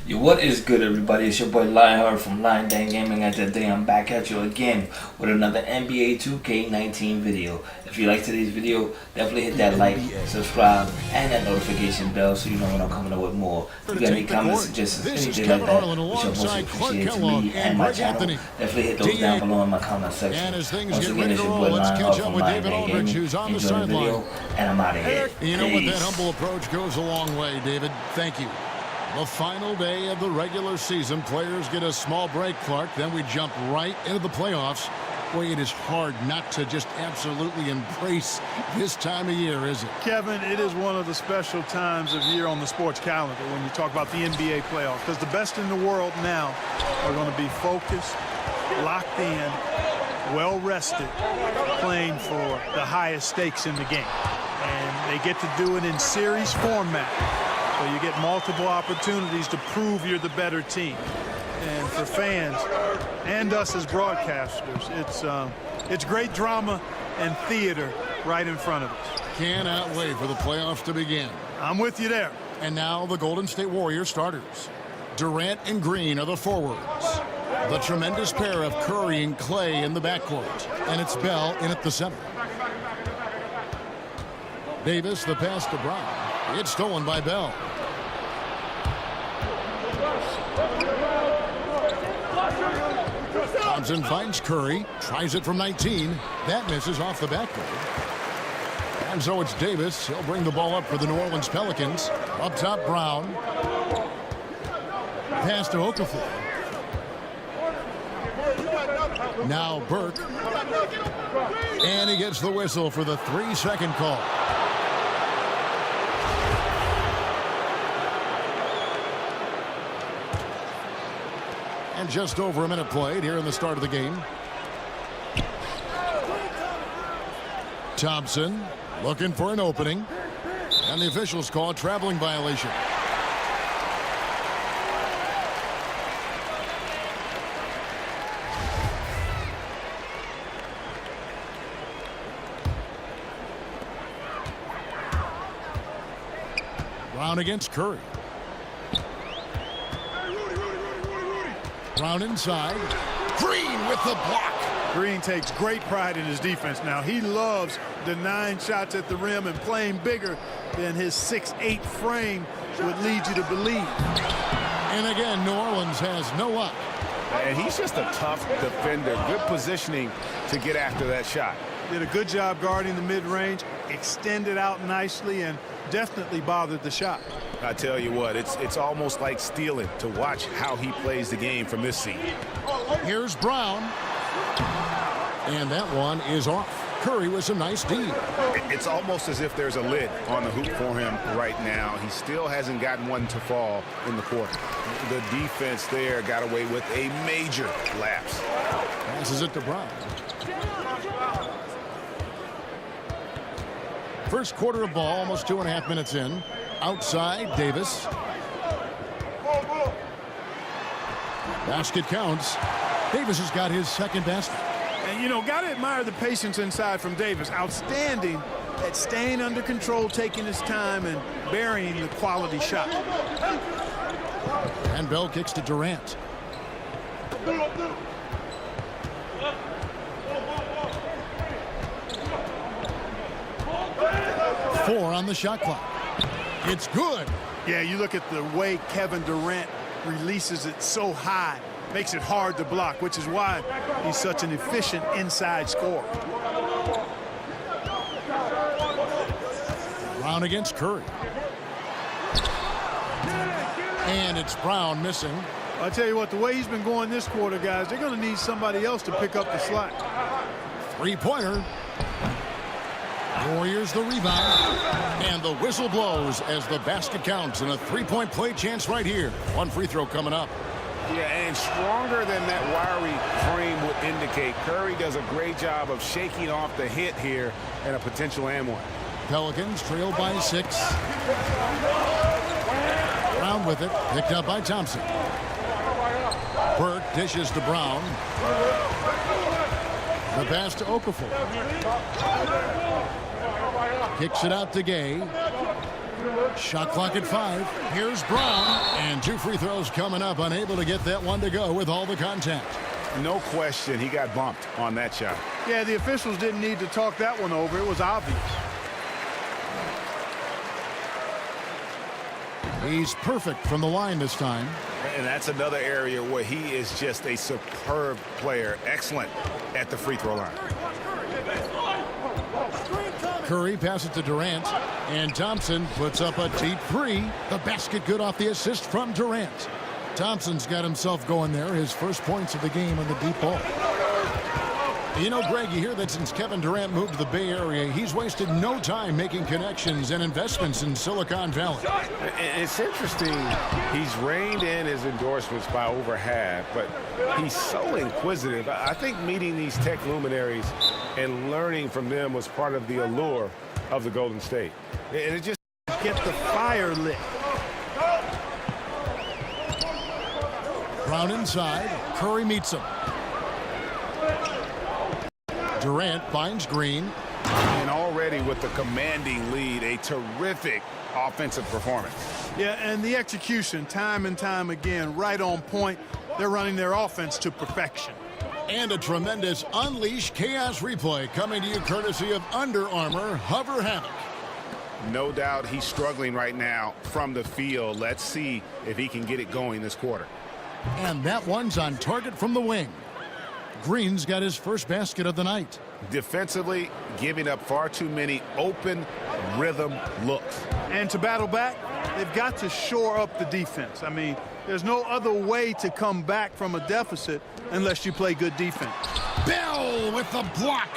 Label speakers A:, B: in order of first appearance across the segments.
A: Yo, what is good, everybody? It's your boy Lionheart from Lion Dan Gaming, and today I'm back at you again with another NBA 2K19 video. If you like today's video, definitely hit that like, subscribe, and that notification bell so you know when I'm coming up with more. If you got any comments, suggestions, anything like that, which I most appreciate to me and my channel, definitely hit those down below in my comment section. Once again, it's your boy Lionheart from Lion Dan Gaming. Enjoy the video, and I'm out of here.
B: You know what, that humble approach goes a long way, David. Thank you. The final day of the regular season. Players get a small break, Clark. Then we jump right into the playoffs. Boy, it is hard not to just absolutely embrace this time of year, is it?
C: Kevin, it is one of the special times of year on the sports calendar when you talk about the NBA playoffs, because the best in the world now are going to be focused, locked in, well-rested, playing for the highest stakes in the game. And they get to do it in series format. So you get multiple opportunities to prove you're the better team. And for fans and us as broadcasters, it's great drama and theater right in front of us.
B: Cannot wait for the playoffs to begin.
C: I'm with you there.
B: And now the Golden State Warriors starters. Durant and Green are the forwards. The tremendous pair of Curry and Clay in the backcourt. And it's Bell in at the center. Davis, the pass to Brown. It's stolen by Bell. Thompson finds Curry, tries it from 19. That misses off the backboard. And so it's Davis. He'll bring the ball up for the New Orleans Pelicans. Up top, Brown. Pass to Okafor. Now Burke. And he gets the whistle for the 3-second call. And just over a minute played here in the start of the game. Thompson looking for an opening. And the officials call a traveling violation. Brown against Curry. Brown inside. Green with the block.
C: Green takes great pride in his defense now. He loves denying shots at the rim and playing bigger than his 6'8" frame would lead you to believe.
B: And again, New Orleans has no up.
D: And he's just a tough defender. Good positioning to get after that shot.
C: Did a good job guarding the mid-range, extended out nicely, and definitely bothered the shot.
D: I tell you what, it's almost like stealing to watch how he plays the game from this seat.
B: Here's Brown. And that one is off. Curry with some nice D.
D: It's almost as if there's a lid on the hoop for him right now. He still hasn't gotten one to fall in the quarter. The defense there got away with a major lapse.
B: Passes it to Brown. First quarter of ball, almost 2.5 minutes in. Outside, Davis. Basket counts. Davis has got his second basket.
C: And, you know, got to admire the patience inside from Davis. Outstanding at staying under control, taking his time, and burying the quality shot.
B: And Bell kicks to Durant. Four on the shot clock. It's good.
C: Yeah, you look at the way Kevin Durant releases it so high. Makes it hard to block, which is why he's such an efficient inside scorer.
B: Brown against Curry. And it's Brown missing.
C: I'll tell you what, the way he's been going this quarter, guys, they're going to need somebody else to pick up the slack.
B: Three-pointer. Warriors the rebound. And the whistle blows as the basket counts. And a three-point play chance right here. One free throw coming up.
D: Yeah, and stronger than that wiry frame would indicate. Curry does a great job of shaking off the hit here and a potential and one.
B: Pelicans trail by 6. Brown with it. Picked up by Thompson. Burke dishes to Brown. The pass to Okafor. Kicks it out to Gay. Shot clock at 5. Here's Brown. And 2 free throws coming up. Unable to get that one to go with all the contact.
D: No question, he got bumped on that shot.
C: Yeah, the officials didn't need to talk that one over. It was obvious.
B: He's perfect from the line this time.
D: And that's another area where he is just a superb player. Excellent at the free throw line.
B: Curry passes to Durant. And Thompson puts up a deep three. The basket good off the assist from Durant. Thompson's got himself going there. His first points of the game on the deep ball. You know, Greg, you hear that since Kevin Durant moved to the Bay Area, he's wasted no time making connections and investments in Silicon Valley.
D: It's interesting. He's reined in his endorsements by over half, but he's so inquisitive. I think meeting these tech luminaries and learning from them was part of the allure of the Golden State. And it just
C: Get the fire lit.
B: Brown inside. Curry meets him. Durant finds Green.
D: And already with the commanding lead, a terrific offensive performance.
C: Yeah, and the execution, time and time again, right on point. They're running their offense to perfection.
B: And a tremendous Unleash Chaos replay coming to you courtesy of Under Armour Hover Havoc.
D: No doubt he's struggling right now from the field. Let's see if he can get it going this quarter.
B: And that one's on target from the wing. Green's got his first basket of the night.
D: Defensively, giving up far too many open rhythm looks.
C: And to battle back, they've got to shore up the defense. I mean, there's no other way to come back from a deficit unless you play good defense.
B: Bell with the block.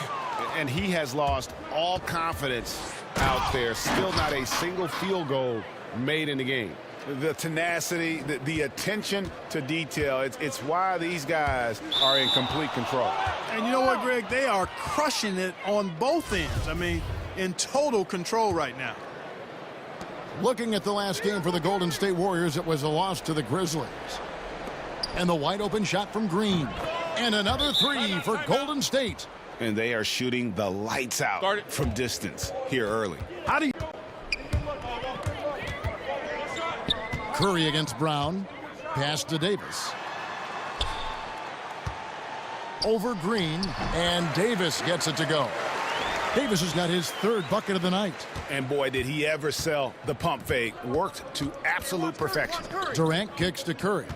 D: And he has lost all confidence out there. Still not a single field goal made in the game. The tenacity, the attention to detail, it's why these guys are in complete control.
C: And you know what, Greg? They are crushing it on both ends. I mean, in total control right now.
B: Looking at the last game for the Golden State Warriors, it was a loss to the Grizzlies. And the wide open shot from Green. And another three for Golden State.
D: And they are shooting the lights out from distance here early.
C: How do you...
B: Curry against Brown. Pass to Davis. Over Green. And Davis gets it to go. Davis has got his third bucket of the night.
D: And boy, did he ever sell the pump fake. Worked to absolute perfection.
B: Durant kicks to Curry.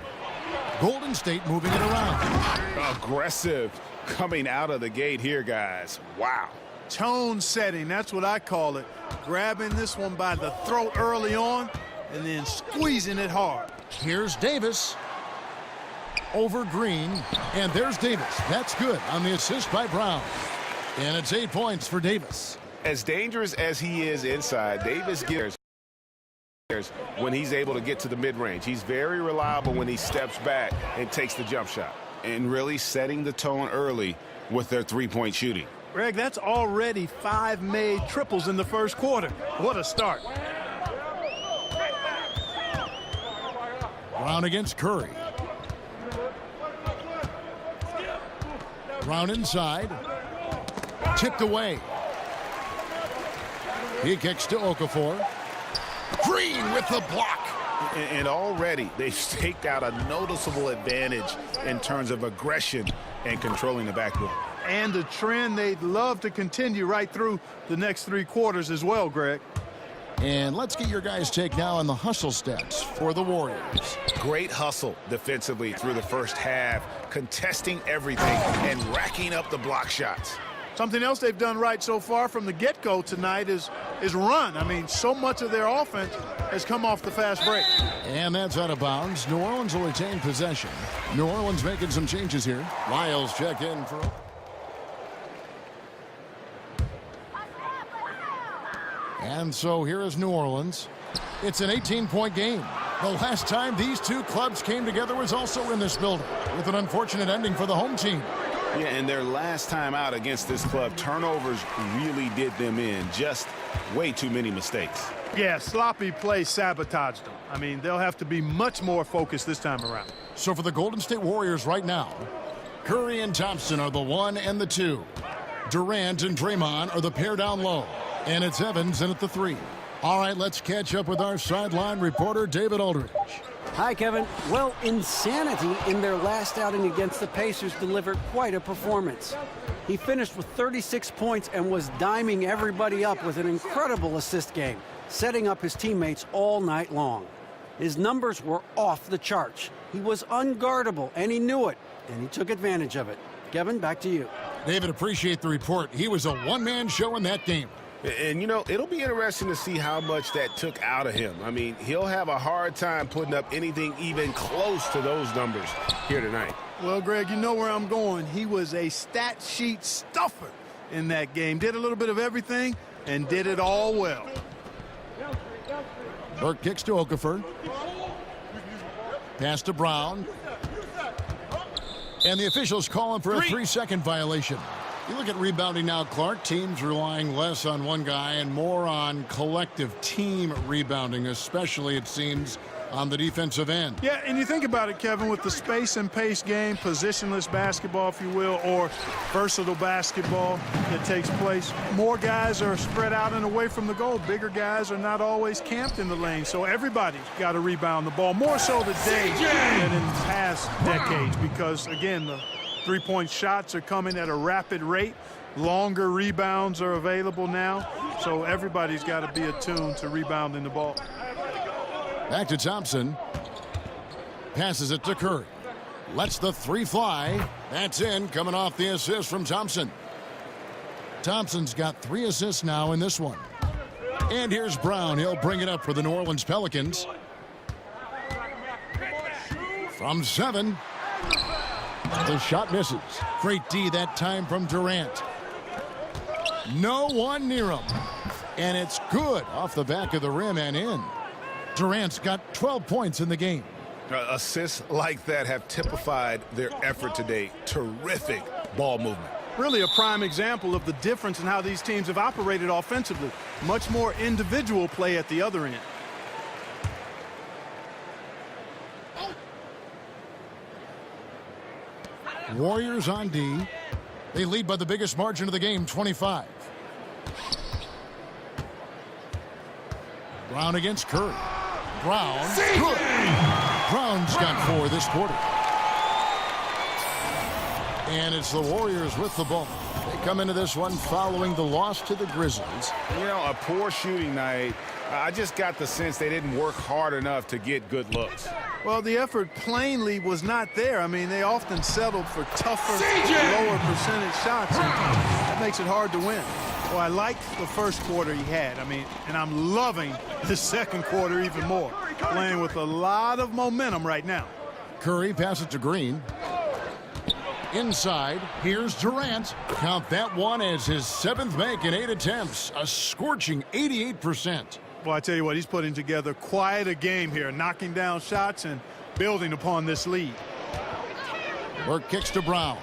B: Golden State moving it around.
D: Aggressive coming out of the gate here, guys. Wow.
C: Tone setting, that's what I call it. Grabbing this one by the throat early on and then squeezing it hard.
B: Here's Davis. Over Green. And there's Davis. That's good on the assist by Brown. And it's 8 points for Davis.
D: As dangerous as he is inside, Davis gives when he's able to get to the mid-range. He's very reliable when he steps back and takes the jump shot. And really setting the tone early with their three-point shooting.
C: Greg, that's already 5 made triples in the first quarter. What a start.
B: Brown against Curry. Brown inside. Tipped away. He kicks to Okafor. Green with the block.
D: And already they've staked out a noticeable advantage in terms of aggression and controlling the backboard.
C: And a trend they'd love to continue right through the next 3 quarters as well, Greg.
B: And let's get your guys' take now on the hustle stats for the Warriors.
D: Great hustle defensively through the first half, contesting everything and racking up the block shots.
C: Something else they've done right so far from the get-go tonight is run. I mean, so much of their offense has come off the fast break.
B: And that's out of bounds. New Orleans will retain possession. New Orleans making some changes here. Lyles check in for... And so here is New Orleans. It's an 18-point game. The last time these two clubs came together was also in this building, with an unfortunate ending for the home team.
D: Yeah, and their last time out against this club, turnovers really did them in. Just way too many mistakes.
C: Yeah, sloppy play sabotaged them. I mean, they'll have to be much more focused this time around.
B: So for the Golden State Warriors right now, Curry and Thompson are the 1 and the 2. Durant and Draymond are the pair down low. And it's Evans in at the 3. All right, let's catch up with our sideline reporter, David Aldridge.
E: Hi, Kevin. Well, Insanity in their last outing against the Pacers delivered quite a performance. He finished with 36 points and was diming everybody up with an incredible assist game, setting up his teammates all night long. His numbers were off the charts. He was unguardable, and he knew it, and he took advantage of it. Kevin, back to you.
B: David, appreciate the report. He was a one-man show in that game.
D: And, you know, it'll be interesting to see how much that took out of him. I mean, he'll have a hard time putting up anything even close to those numbers here tonight.
C: Well, Greg, you know where I'm going. He was a stat sheet stuffer in that game. Did a little bit of everything and did it all well.
B: Burke kicks to Okafor. Pass to Brown. And the officials calling for a 3-second violation. You look at rebounding now, Clark. Teams relying less on one guy and more on collective team rebounding, especially, it seems, on the defensive end.
C: Yeah, and you think about it, Kevin, with the space and pace game, positionless basketball, if you will, or versatile basketball that takes place, more guys are spread out and away from the goal. Bigger guys are not always camped in the lane, so everybody's got to rebound the ball, more so today than in past decades because, again, the three-point shots are coming at a rapid rate. Longer rebounds are available now, so everybody's got to be attuned to rebounding the ball.
B: Back to Thompson. Passes it to Curry. Lets the three fly. That's in, coming off the assist from Thompson. Thompson's got 3 assists now in this one. And here's Brown. He'll bring it up for the New Orleans Pelicans. From 7. The shot misses. Great D that time from Durant. No one near him. And it's good off the back of the rim and in. Durant's got 12 points in the game.
D: Assists like that have typified their effort today. Terrific ball movement.
C: Really a prime example of the difference in how these teams have operated offensively. Much more individual play at the other end.
B: Warriors on D. They lead by the biggest margin of the game, 25. Brown against Curry. Brown. Good. Brown's got 4 this quarter. And it's the Warriors with the ball. They come into this one following the loss to the Grizzlies.
D: You know, a poor shooting night. I just got the sense they didn't work hard enough to get good looks.
C: Well, the effort plainly was not there. I mean, they often settled for tougher, lower percentage shots, and that makes it hard to win. Well, I liked the first quarter he had. I mean, and I'm loving the second quarter even more. Playing with a lot of momentum right now.
B: Curry passes to Green. Inside, here's Durant. Count that one as his 7th make in 8 attempts. A scorching 88%.
C: Well, I tell you what, he's putting together quite a game here, knocking down shots and building upon this lead.
B: Burke kicks to Brown.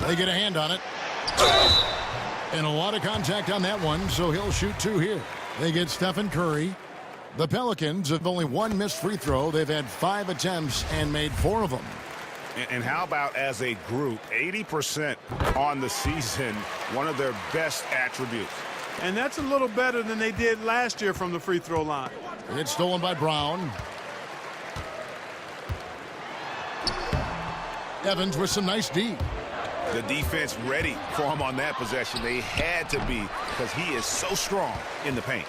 B: They get a hand on it. And a lot of contact on that one, so he'll shoot 2 here. They get Stephen Curry. The Pelicans have only 1 missed free throw. They've had 5 attempts and made 4 of them.
D: And how about as a group, 80% on the season, one of their best attributes.
C: And that's a little better than they did last year from the free throw line.
B: It's stolen by Brown. Evans with some nice D.
D: The defense ready for him on that possession. They had to be because he is so strong in the paint.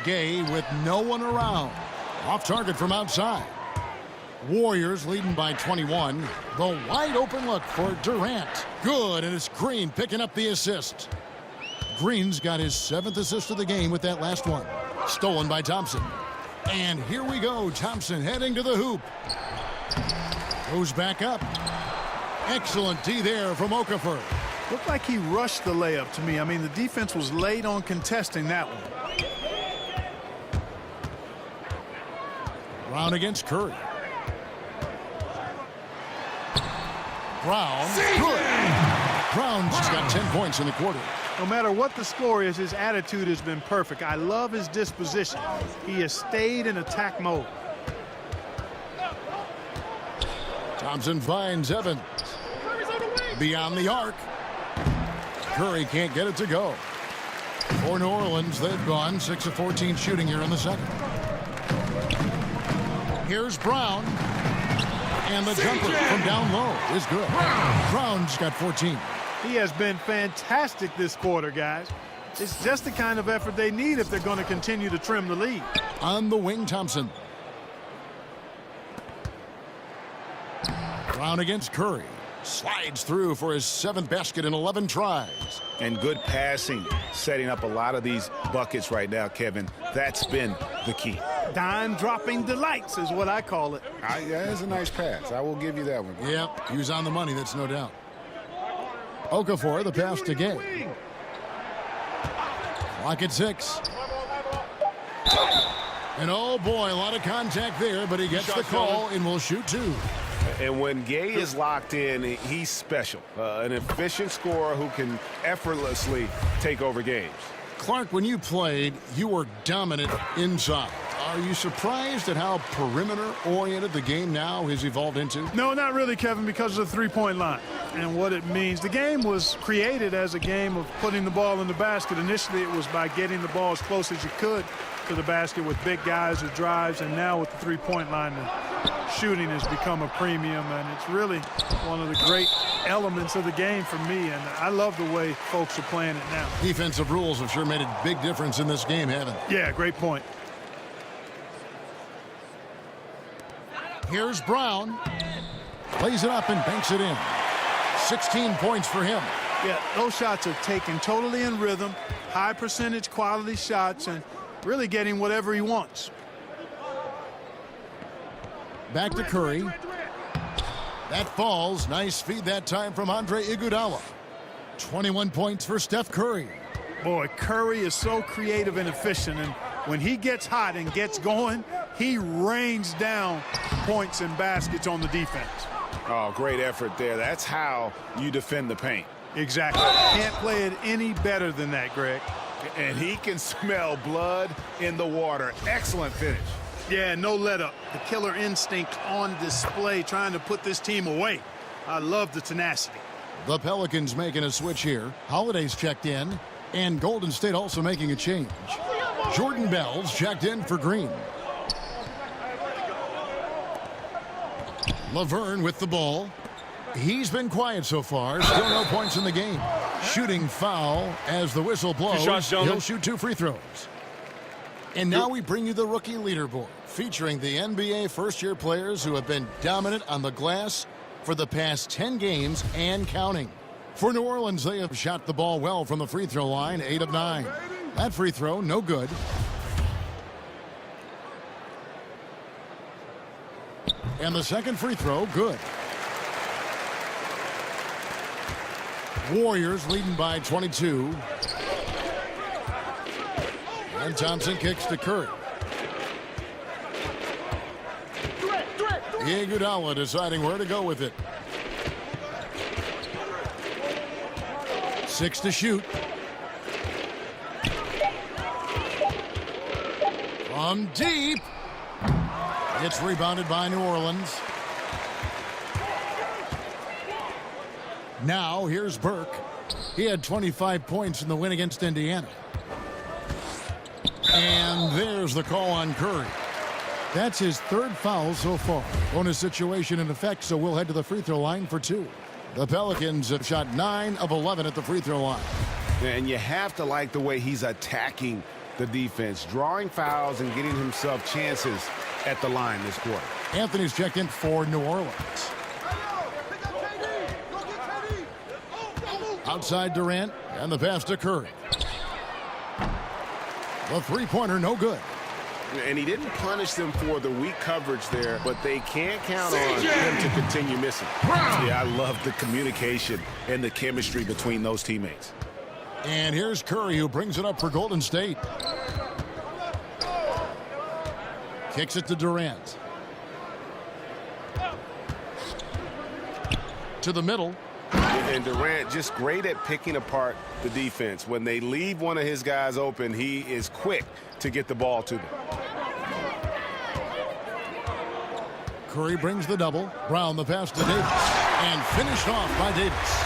B: Gay with no one around. Off target from outside. Warriors leading by 21. The wide open look for Durant. Good, and it's Green picking up the assist. Green's got his 7th assist of the game with that last one. Stolen by Thompson. And here we go. Thompson heading to the hoop. Goes back up. Excellent D there from Okafor.
C: Looked like he rushed the layup to me. I mean, the defense was late on contesting that one.
B: Brown against Curry. Brown. Good. Brown's got 10 points in the quarter.
C: No matter what the score is, his attitude has been perfect. I love his disposition. He has stayed in attack mode.
B: Thompson finds Evans. Beyond the arc. Curry can't get it to go. For New Orleans, they've gone 6 of 14 shooting here in the second. Here's Brown. And the jumper from down low is good. Brown's got 14.
C: He has been fantastic this quarter, guys. It's just the kind of effort they need if they're going to continue to trim the lead.
B: On the wing, Thompson. Brown against Curry. Slides through for his 7th basket in 11 tries.
F: And good passing, setting up a lot of these buckets right now, Kevin. That's been the key.
C: Dime-dropping delights is what I call it.
F: Yeah, that's a nice pass. I will give you that one.
B: Yep, he was on the money, that's no doubt. Okafor, the pass to Gay. Clock at 6. And oh boy, a lot of contact there, but he gets the call and will shoot 2.
D: And when Gay is locked in, he's special. An efficient scorer who can effortlessly take over games.
B: Clark, when you played, you were dominant inside. Are you surprised at how perimeter-oriented the game now has evolved into?
C: No, not really, Kevin, because of the three-point line and what it means. The game was created as a game of putting the ball in the basket. Initially, it was by getting the ball as close as you could to the basket with big guys or drives, and now with the three-point line, the shooting has become a premium, and it's really one of the great elements of the game for me, and I love the way folks are playing it now.
B: Defensive rules have sure made a big difference in this game, haven't they?
C: Yeah, great point.
B: Here's Brown. Plays it up and banks it in. 16 points for him.
C: Yeah, those shots are taken totally in rhythm, high percentage quality shots, and really getting whatever he wants.
B: Back to Curry. That falls. Nice feed that time from Andre Iguodala. 21 points for Steph Curry.
C: Boy, Curry is so creative and efficient, and when he gets hot and gets going, he rains down points and baskets on the defense.
F: Oh, great effort there. That's how you defend the paint.
C: Exactly. Can't play it any better than that, Greg.
F: And he can smell blood in the water. Excellent finish.
C: Yeah, no let up. The killer instinct on display, trying to put this team away. I love the tenacity.
B: The Pelicans making a switch here. Holiday's checked in, and Golden State also making a change. Jordan Bell's checked in for Green. Laverne with the ball. He's been quiet so far. Still no points in the game. Shooting foul as the whistle blows. He'll shoot 2 free throws. And now we bring you the rookie leaderboard, featuring the NBA first-year players who have been dominant on the glass for the past 10 games and counting. For New Orleans, they have shot the ball well from the free throw line, 8 of 9. That free throw, no good. And the second free throw, good. Warriors leading by 22. And Thompson kicks to Curry. Iguodala deciding where to go with it. 6 to shoot. From deep. It's rebounded by New Orleans. Now here's Burke. He had 25 points in the win against Indiana. And there's the call on Curry. That's his 3rd foul so far. Bonus situation in effect, so we'll head to the free throw line for 2. The Pelicans have shot 9 of 11 at the free throw line.
D: And you have to like the way he's attacking the defense, drawing fouls and getting himself chances at the line this quarter.
B: Anthony's checked in for New Orleans. Outside Durant, and the pass to Curry. The three-pointer, no good.
D: And he didn't punish them for the weak coverage there, but they can't count on him to continue missing. Yeah, I love the communication and the chemistry between those teammates.
B: And here's Curry, who brings it up for Golden State. Kicks it to Durant. To the middle.
D: And Durant just great at picking apart the defense. When they leave one of his guys open, he is quick to get the ball to them.
B: Curry brings the double. Brown the pass to Davis. And finished off by Davis.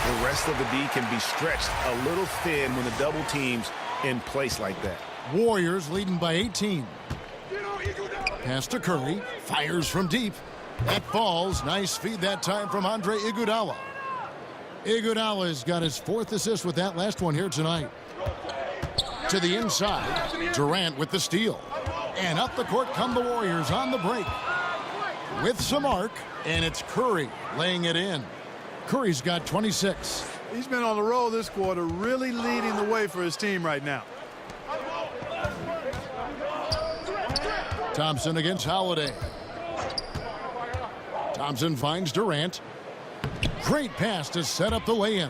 F: The rest of the D can be stretched a little thin when the double team's in place like that.
B: Warriors leading by 18. Pass to Curry. Fires from deep. That falls. Nice feed that time from Andre Iguodala. Iguodala's got his 4th assist with that last one here tonight. To the inside. Durant with the steal. And up the court come the Warriors on the break. With some arc. And it's Curry laying it in. Curry's got 26.
C: He's been on the roll this quarter, really leading the way for his team right now.
B: Thompson against Holiday. Thompson finds Durant. Great pass to set up the lay-in.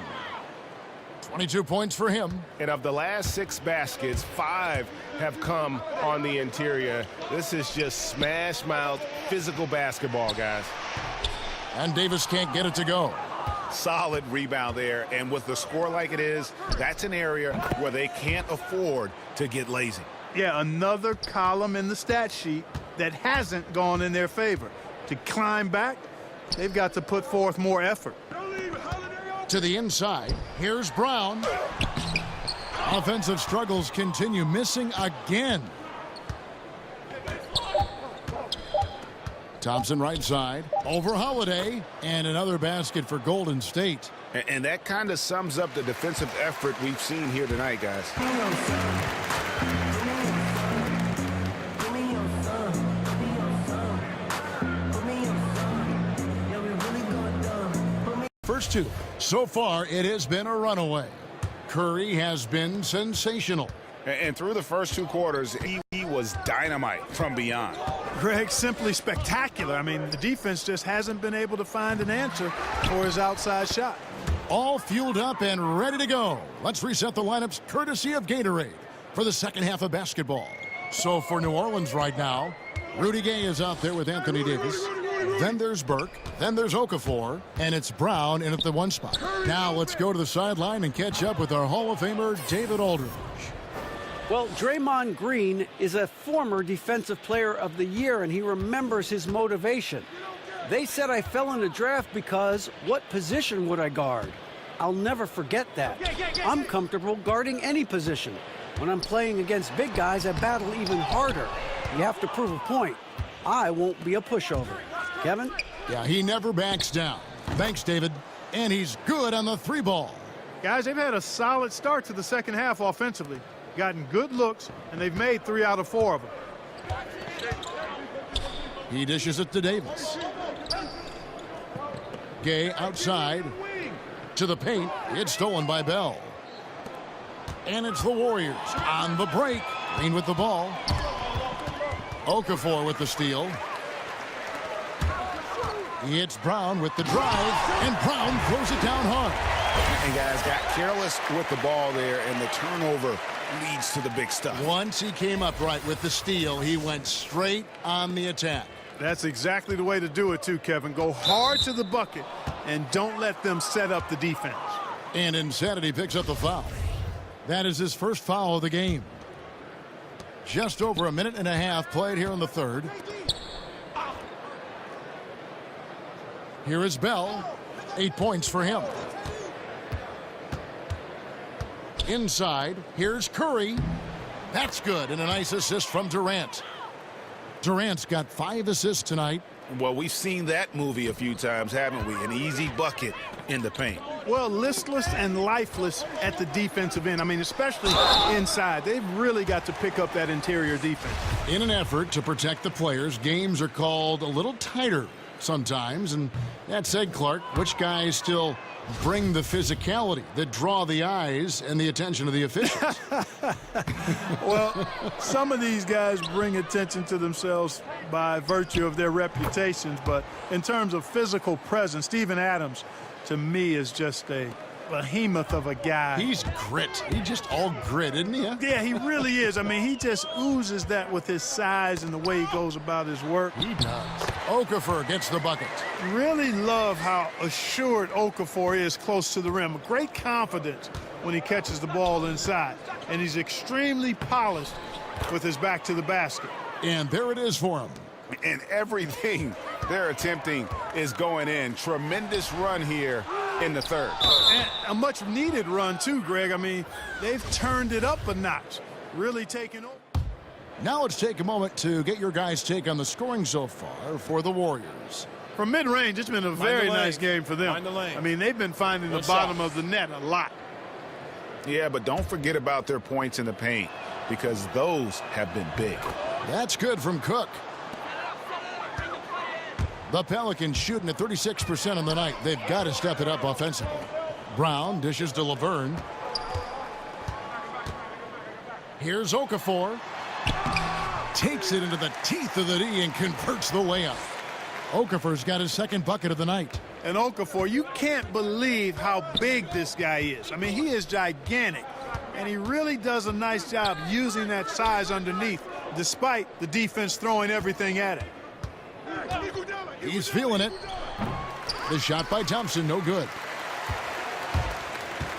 B: 22 points for him.
D: And of the last 6 baskets, 5 have come on the interior. This is just smash-mouth physical basketball, guys.
B: And Davis can't get it to go.
F: Solid rebound there, and with the score like it is, that's an area where they can't afford to get lazy.
C: Yeah, another column in the stat sheet that hasn't gone in their favor. To climb back, they've got to put forth more effort.
B: To the inside, here's Brown. Offensive struggles continue, missing again. Thompson right side, over Holiday, and another basket for Golden State.
F: And that kind of sums up the defensive effort we've seen here tonight, guys.
B: First 2. So far, it has been a runaway. Curry has been sensational.
F: And through the first 2 quarters, he was dynamite from beyond.
C: Greg, simply spectacular. I mean, the defense just hasn't been able to find an answer for his outside shot.
B: All fueled up and ready to go. Let's reset the lineups courtesy of Gatorade for the second half of basketball. So for New Orleans right now, Rudy Gay is out there with Anthony Davis. Then there's Burke. Then there's Okafor. And it's Brown in at the 1 spot. Now let's go to the sideline and catch up with our Hall of Famer, David Aldridge.
E: Well, Draymond Green is a former Defensive Player of the Year, and he remembers his motivation. They said I fell in the draft because what position would I guard? I'll never forget that. I'm comfortable guarding any position. When I'm playing against big guys, I battle even harder. You have to prove a point. I won't be a pushover. Kevin?
B: Yeah, he never backs down. Thanks, David. And he's good on the 3 ball.
C: Guys, they've had a solid start to the second half offensively. Gotten good looks, and they've made 3 out of 4 of them.
B: He dishes it to Davis. Gay outside to the paint. It's stolen by Bell. And it's the Warriors on the break. Green with the ball. Okafor with the steal. It's Brown with the drive, and Brown throws it down hard.
F: And guys got careless with the ball there, and the turnover leads to the big stuff.
B: Once he came up right with the steal, he went straight on the attack.
C: That's exactly the way to do it, too, Kevin. Go hard to the bucket and don't let them set up the defense.
B: And Insanity picks up the foul. That is his first foul of the game. Just over a minute and a half played here in the 3rd. Here is Bell. 8 points for him. Inside, here's Curry. That's good, and a nice assist from Durant. Durant's got 5 assists tonight.
F: Well, we've seen that movie a few times, haven't we? An easy bucket in the paint.
C: Well, listless and lifeless at the defensive end. I mean, especially inside. They've really got to pick up that interior defense.
B: In an effort to protect the players, games are called a little tighter sometimes. And that said, Clark, which guys still bring the physicality that draw the eyes and the attention of the officials?
C: Well, some of these guys bring attention to themselves by virtue of their reputations, but in terms of physical presence, Steven Adams, to me, is just a behemoth of a guy.
B: He's grit. He's just all grit, isn't he?
C: Yeah, he really is. I mean, he just oozes that with his size and the way he goes about his work.
B: He does. Okafor gets the bucket.
C: Really love how assured Okafor is close to the rim. Great confidence when he catches the ball inside. And he's extremely polished with his back to the basket.
B: And there it is for him.
F: And everything they're attempting is going in. Tremendous run here in the third.
C: And a much-needed run, too, Greg. I mean, they've turned it up a notch, really taken over.
B: Now let's take a moment to get your guys' take on the scoring so far for the Warriors.
C: From mid-range, it's been a very nice game for them. I mean, they've been finding the bottom of the net a lot.
F: Yeah, but don't forget about their points in the paint, because those have been big.
B: That's good from Cook. The Pelicans shooting at 36% on the night. They've got to step it up offensively. Brown dishes to Laverne. Here's Okafor. Takes it into the teeth of the D and converts the layup. Okafor's got his second bucket of the night.
C: And Okafor, you can't believe how big this guy is. I mean, he is gigantic, and he really does a nice job using that size underneath, despite the defense throwing everything at him.
B: He's feeling it. The shot by Thompson, no good.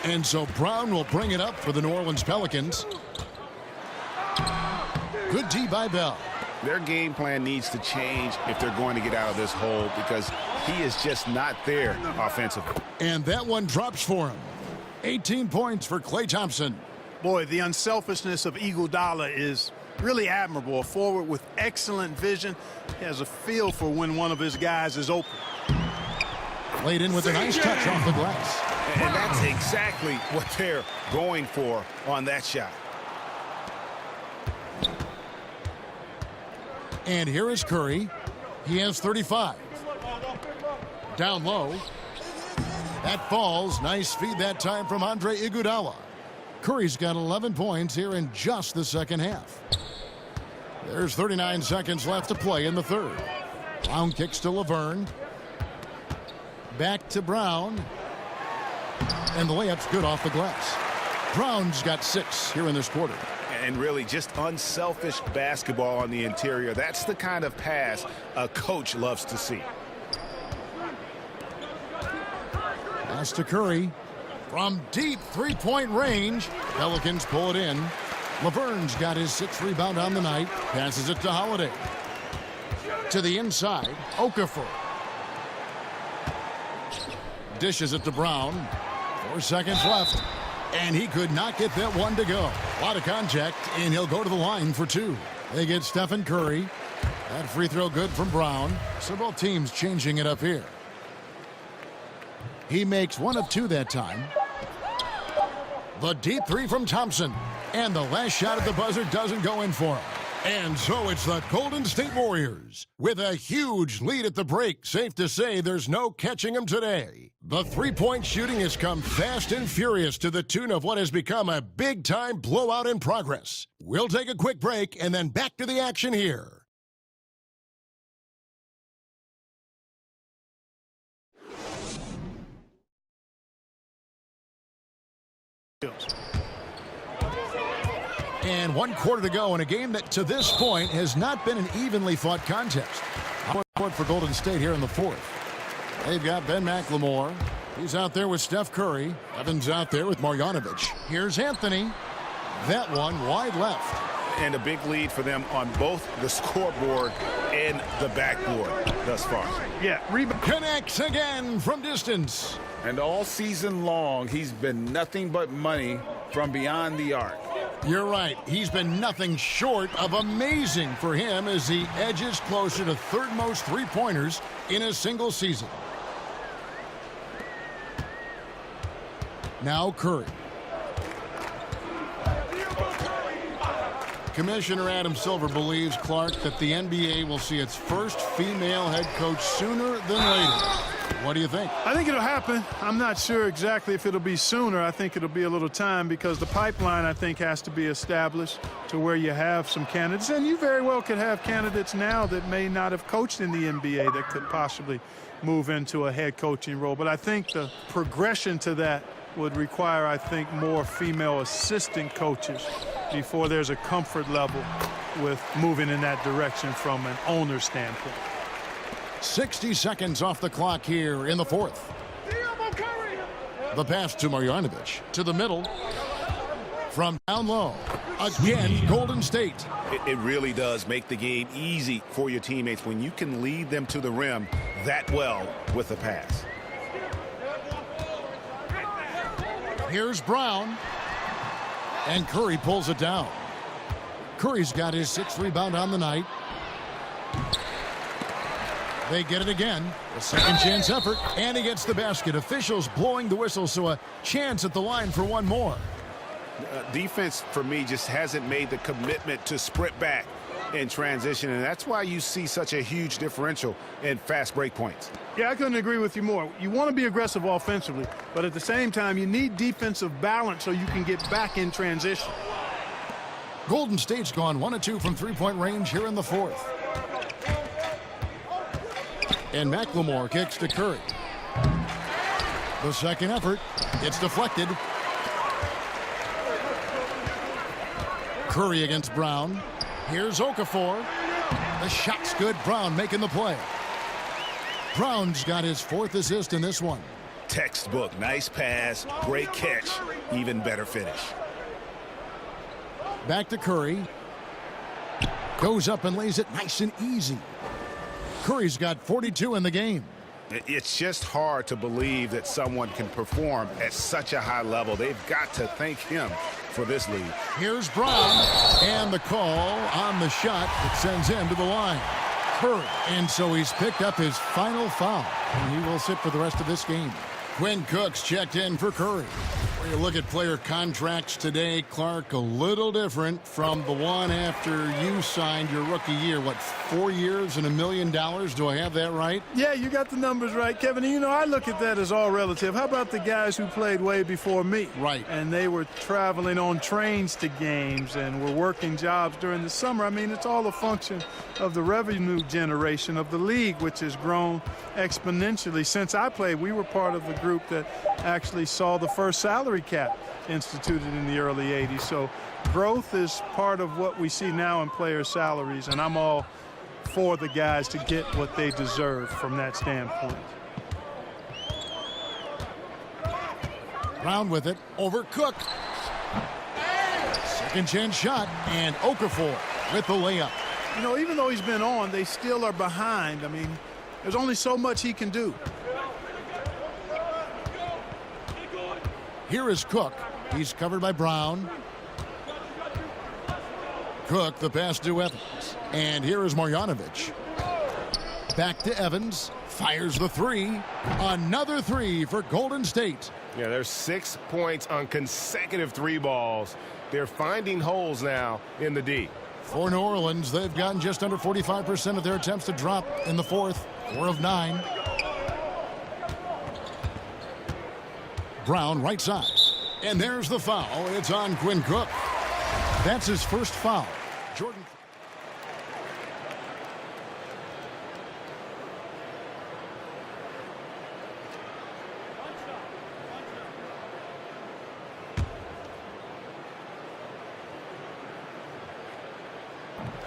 B: And so Brown will bring it up for the New Orleans Pelicans. Good D by Bell.
F: Their game plan needs to change if they're going to get out of this hole, because he is just not there offensively.
B: And that one drops for him. 18 points for Klay Thompson.
C: Boy, the unselfishness of Iguodala is really admirable. A forward with excellent vision. He has a feel for when one of his guys is open.
B: Laid in with a nice touch off the glass.
F: And that's exactly what they're going for on that shot.
B: And here is Curry. He has 35. Down low. That falls. Nice feed that time from Andre Iguodala. Curry's got 11 points here in just the second half. There's 39 seconds left to play in the third. Brown kicks to Laverne. Back to Brown. And the layup's good off the glass. Brown's got 6 here in this quarter.
F: And really just unselfish basketball on the interior. That's the kind of pass a coach loves to see.
B: Pass to Curry. From deep three-point range. Pelicans pull it in. Laverne's got his 6th rebound on the night. Passes it to Holiday. To the inside. Okafor. Dishes it to Brown. 4 seconds left. And he could not get that one to go. A lot of contact, and he'll go to the line for 2. They get Stephen Curry. That free throw good from Brown. So both teams changing it up here. He makes 1 of 2 that time. The deep 3 from Thompson. And the last shot at the buzzer doesn't go in for him. And so it's the Golden State Warriors with a huge lead at the break. Safe to say there's no catching them today. The three-point shooting has come fast and furious to the tune of what has become a big-time blowout in progress. We'll take a quick break and then back to the action here. And 1 quarter to go in a game that to this point has not been an evenly fought contest. Point for Golden State here in the 4th. They've got Ben McLemore. He's out there with Steph Curry. Evans out there with Marjanovic. Here's Anthony. That one wide left.
F: And a big lead for them on both the scoreboard and the backboard thus far.
C: Yeah, rebound.
B: Connects again from distance.
G: And all season long, he's been nothing but money from beyond the arc.
B: You're right. He's been nothing short of amazing for him as he edges closer to 3rd most three-pointers in a single season. Now Curry. Commissioner Adam Silver believes, Clark, that the NBA will see its first female head coach sooner than later. What do you think?
C: I think it'll happen. I'm not sure exactly if it'll be sooner. I think it'll be a little time because the pipeline, I think, has to be established to where you have some candidates. And you very well could have candidates now that may not have coached in the NBA that could possibly move into a head coaching role. But I think the progression to that would require, I think, more female assistant coaches before there's a comfort level with moving in that direction from an owner standpoint.
B: 60 seconds off the clock here in the 4th. The pass to Marjanovic to the middle. From down low. Again, Golden State.
F: It really does make the game easy for your teammates when you can lead them to the rim that well with a pass.
B: Here's Brown. And Curry pulls it down. Curry's got his 6th rebound on the night. They get it again. A second chance effort. And he gets the basket. Officials blowing the whistle, so a chance at the line for one more.
F: Defense, for me, just hasn't made the commitment to sprint back in transition, and that's why you see such a huge differential in fast break points.
C: Yeah, I couldn't agree with you more. You want to be aggressive offensively, but at the same time, you need defensive balance so you can get back in transition.
B: Golden State's gone 1 of 2 from three-point range here in the 4th. And McLemore kicks to Curry. The second effort, it's deflected. Curry against Brown. Here's Okafor. The shot's good. Brown making the play. Brown's got his 4th assist in this one.
F: Textbook. Nice pass. Great catch. Even better finish.
B: Back to Curry. Goes up and lays it nice and easy. Curry's got 42 in the game.
F: It's just hard to believe that someone can perform at such a high level. They've got to thank him for this lead.
B: Here's Brown. And the call on the shot that sends him to the line. Curry. And so he's picked up his final foul. And he will sit for the rest of this game. Quinn Cook's checked in for Curry. When you look at player contracts today, Clark, a little different from the one after you signed your rookie year. What, 4 years and $1 million? Do I have that right?
C: Yeah, you got the numbers right, Kevin. And, you know, I look at that as all relative. How about the guys who played way before me?
B: Right.
C: And they were traveling on trains to games and were working jobs during the summer. I mean, it's all a function of the revenue generation of the league, which has grown exponentially. Since I played, we were part of the group that actually saw the first salary cap instituted in the early 80s. So growth is part of what we see now in player salaries, and I'm all for the guys to get what they deserve from that standpoint.
B: Brown with it over Cook. Second chance shot, and Okafor with the layup.
C: You know, even though he's been on, they still are behind. I mean, there's only so much he can do.
B: Here is Cook. He's covered by Brown. Cook, the pass to Evans. And here is Marjanovic. Back to Evans. Fires the 3. Another 3 for Golden State.
D: Yeah, there's 6 points on consecutive 3 balls. They're finding holes now in the D.
B: For New Orleans, they've gotten just under 45% of their attempts to drop in the 4th. 4 of 9. Brown right side. And there's the foul. It's on Quinn Cook. That's his first foul. Jordan.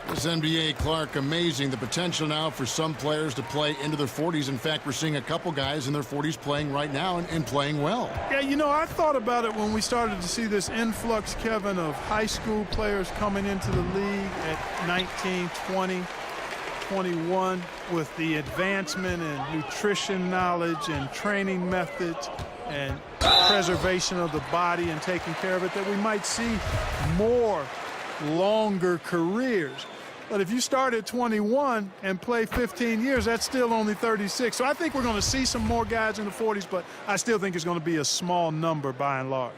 B: This NBA, Clark, amazing. The potential now for some players to play into their 40s. In fact, we're seeing a couple guys in their 40s playing right now and playing well.
C: Yeah, you know, I thought about it when we started to see this influx, Kevin, of high school players coming into the league at 19, 20, 21 with the advancement in nutrition knowledge and training methods and preservation of the body and taking care of it, that we might see more longer careers. But if you start at 21 and play 15 years, that's still only 36. So I think we're going to see some more guys in the 40s, but I still think it's going to be a small number by and large.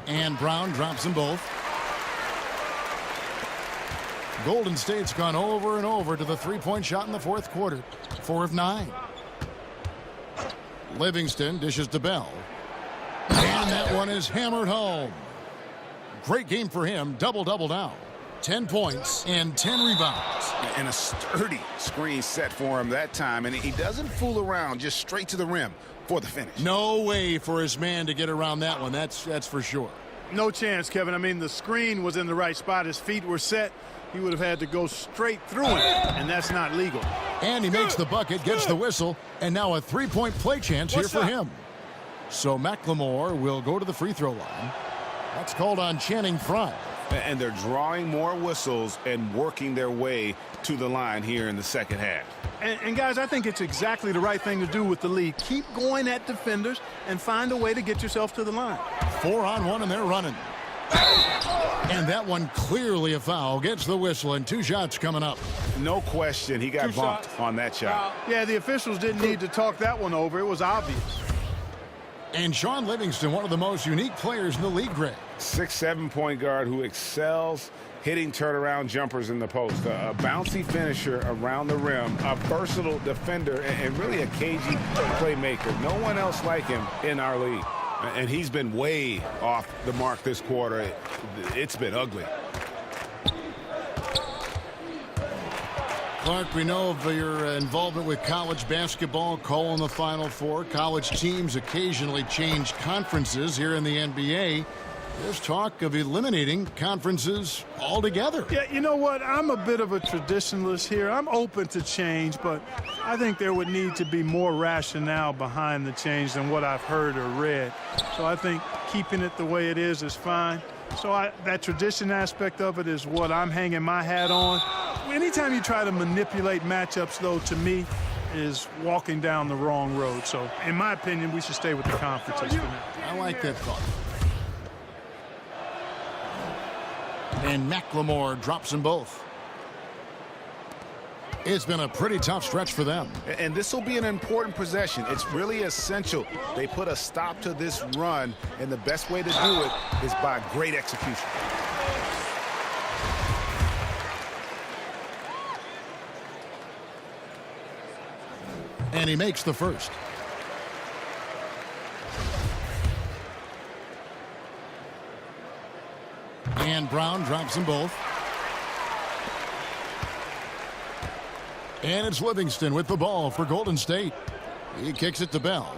B: And Brown drops them both. Golden State's gone over and over to the three-point shot in the 4th quarter. 4 of 9. Livingston dishes to Bell. And that one is hammered home. Great game for him. Double-double now. 10 points and 10 rebounds.
F: And a sturdy screen set for him that time. And he doesn't fool around, just straight to the rim for the finish.
B: No way for his man to get around that one. That's for sure.
C: No chance, Kevin. I mean, the screen was in the right spot. His feet were set. He would have had to go straight through it, and that's not legal.
B: And he makes the bucket, gets the whistle, and now a three-point play chance here for him. So McLemore will go to the free throw line. That's called on Channing Frye.
F: And they're drawing more whistles and working their way to the line here in the second half.
C: And guys, I think it's exactly the right thing to do with the lead. Keep going at defenders and find a way to get yourself to the line.
B: 4-on-1 and they're running. And that one clearly a foul. Gets the whistle and 2 shots coming up.
F: No question he got bumped on that shot.
C: Yeah, the officials didn't need to talk that one over. It was obvious.
B: And Sean Livingston, one of the most unique players in the league, Greg.
F: 6'7" point guard who excels hitting turnaround jumpers in the post. A bouncy finisher around the rim, a versatile defender, and really a cagey playmaker. No one else like him in our league. And he's been way off the mark this quarter. It's been ugly.
B: Clark, we know of your involvement with college basketball, calling the Final Four. College teams occasionally change conferences here in the NBA. There's talk of eliminating conferences altogether.
C: Yeah, you know what? I'm a bit of a traditionalist here. I'm open to change, but I think there would need to be more rationale behind the change than what I've heard or read. So I think keeping it the way it is fine. So that tradition aspect of it is what I'm hanging my hat on. Anytime you try to manipulate matchups, though, to me, is walking down the wrong road. So, in my opinion, we should stay with the conferences for now.
B: I like that thought. And McLemore drops them both. It's been a pretty tough stretch for them.
F: And this will be an important possession. It's really essential they put a stop to this run, and the best way to do it is by great execution.
B: And he makes the first. And Brown drops them both. And it's Livingston with the ball for Golden State. He kicks it to Bell.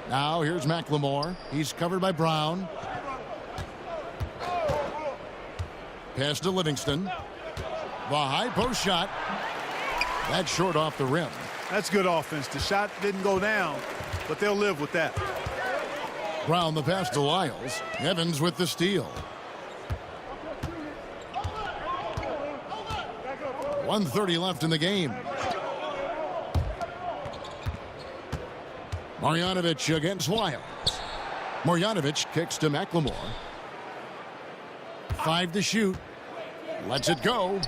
B: Now here's McLemore. He's covered by Brown. Pass to Livingston. The high post shot. That's short off the rim.
C: That's good offense. The shot didn't go down, but they'll live with that.
B: Brown the pass to Lyles. Evans with the steal. 1:30 left in the game. Marjanovic against Lyles. Marjanovic kicks to McLemore. 5 to shoot. Lets it go.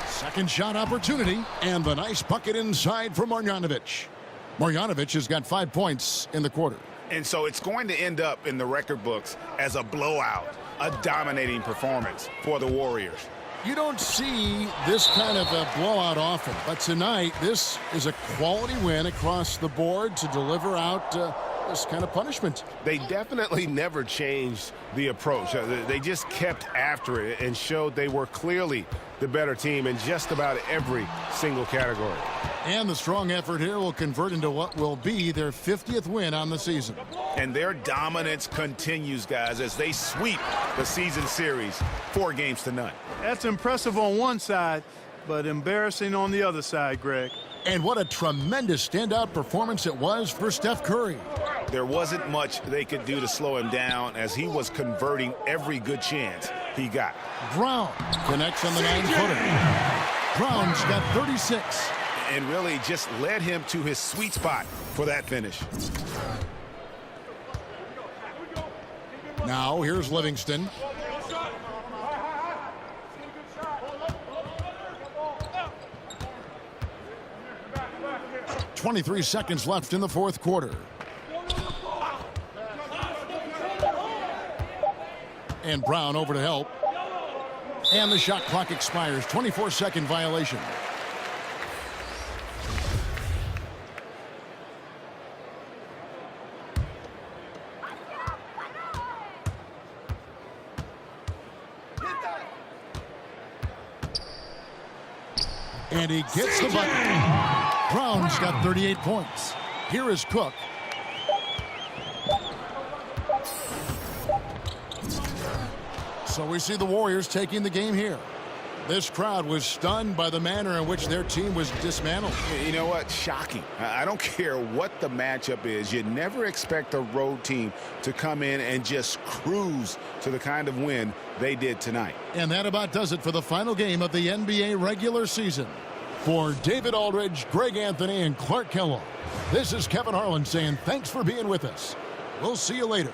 B: Second shot opportunity. And the nice bucket inside for Marjanovic. Marjanovic has got 5 points in the quarter.
F: And so it's going to end up in the record books as a blowout, a dominating performance for the Warriors.
B: You don't see this kind of a blowout often, but tonight this is a quality win across the board to deliver out this kind of punishment.
F: They definitely never changed the approach. They just kept after it and showed they were clearly the better team in just about every single category.
B: And the strong effort here will convert into what will be their 50th win on the season.
F: And their dominance continues, guys, as they sweep the season series 4 games to none.
C: That's impressive on one side, but embarrassing on the other side, Greg.
B: And what a tremendous standout performance it was for Steph Curry.
F: There wasn't much they could do to slow him down as he was converting every good chance he got.
B: Brown connects on the 9-footer. Brown's got 36.
F: And really just led him to his sweet spot for that finish.
B: Now here's Livingston. .23 seconds left in the fourth quarter. And Brown over to help. And the shot clock expires. 24-second violation. And he gets the bucket. Brown's got 38 points. Here is Cook. So we see the Warriors taking the game here. This crowd was stunned by the manner in which their team was dismantled.
G: You know what? Shocking. I don't care what the matchup is. You never expect a road team to come in and just cruise to the kind of win they did tonight.
B: And that about does it for the final game of the NBA regular season. For David Aldridge, Greg Anthony, and Clark Kellogg, this is Kevin Harlan saying thanks for being with us. We'll see you later.